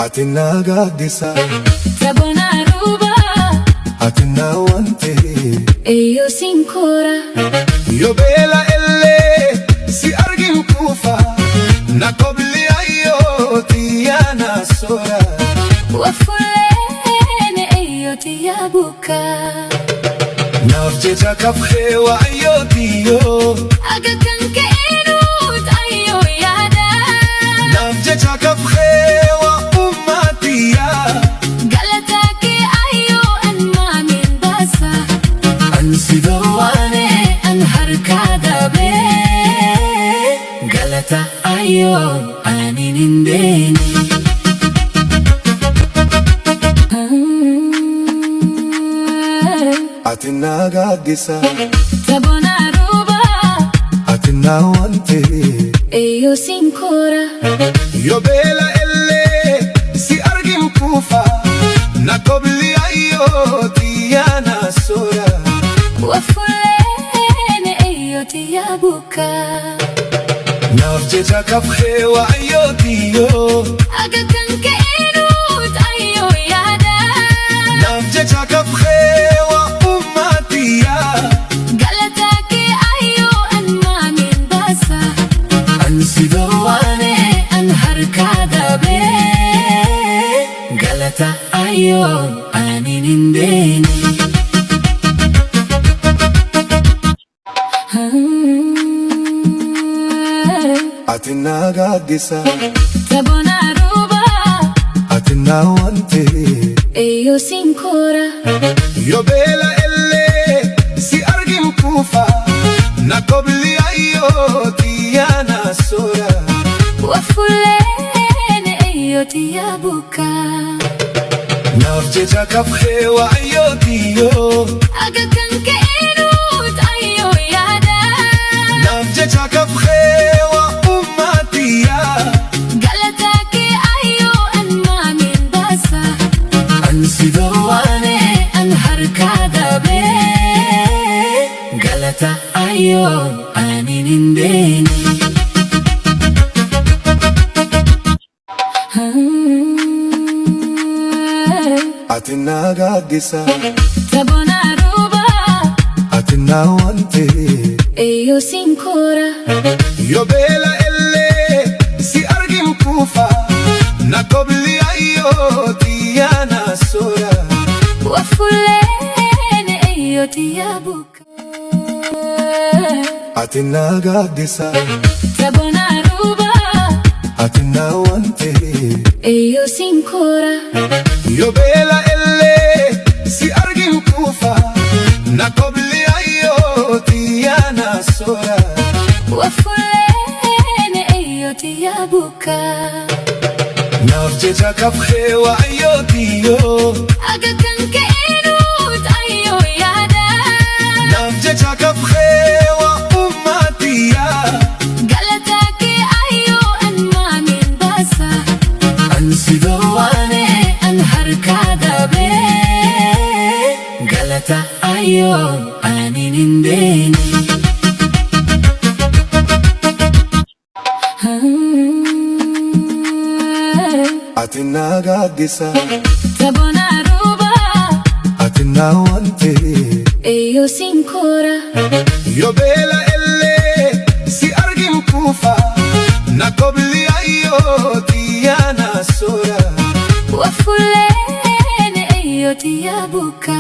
atina gaddisa Tabona ruba atina wante eyo sinkora yo bela elle si argin kufa na kobli ayo tiana sora wafulene eyo tiyabuka nafjeja kafhe wa ayo tiyo aga kanke enut ayo yada nafjeja kafhe wa ummatiya galataki ayo anma min basa ansidawane an harkada be galata ayo aninindeni atina gaddisa Tabona ruba atina wante eyo sinkora yo bela elle si argin kufa na kobli ayo tiana sora wafulene eyo tiyabuka nafjeja kafhe wa ayo tiyo aga kanke enut ayo yada nafjeja kafhe wa ummatiya galataki ayo anma min basa ansidawane an harkada be galata ayo aninindeni atina gaddisa Tabona ruba atina wante eyo sinkora yo bela elle si argin kufa na kobli ayo tiana sora wafulene eyo tiyabuka nafjeja kafhe wa ayo tiyo aga kanke enut ayo yada nafjeja kafhe wa ummatiya galataki ayo anma min basa ansidawane an harkada be galata ayo aninindeni atina gaddisa Tabona ruba atina wante eyo sinkora yo bela elle si argin kufa na kobli ayo tiana sora wafulene eyo tiyabuka atina gaddisa Tabona ruba atina wante eyo sinkora yo bela elle si argin kufa na kobli ayo tiana sora wafulene eyo tiyabuka nafjeja kafhe wa ayo tiyo aga kanke enut ayo yada nafjeja kafhe wa ummatiya galataki ayo anma min basa ansidawane an harkada be galata ayo aninindeni atina gaddisa Tabona ruba atina wante eyo sinkora yo bela elle si argin kufa na kobli ayo tiana sora wafulene eyo tiyabuka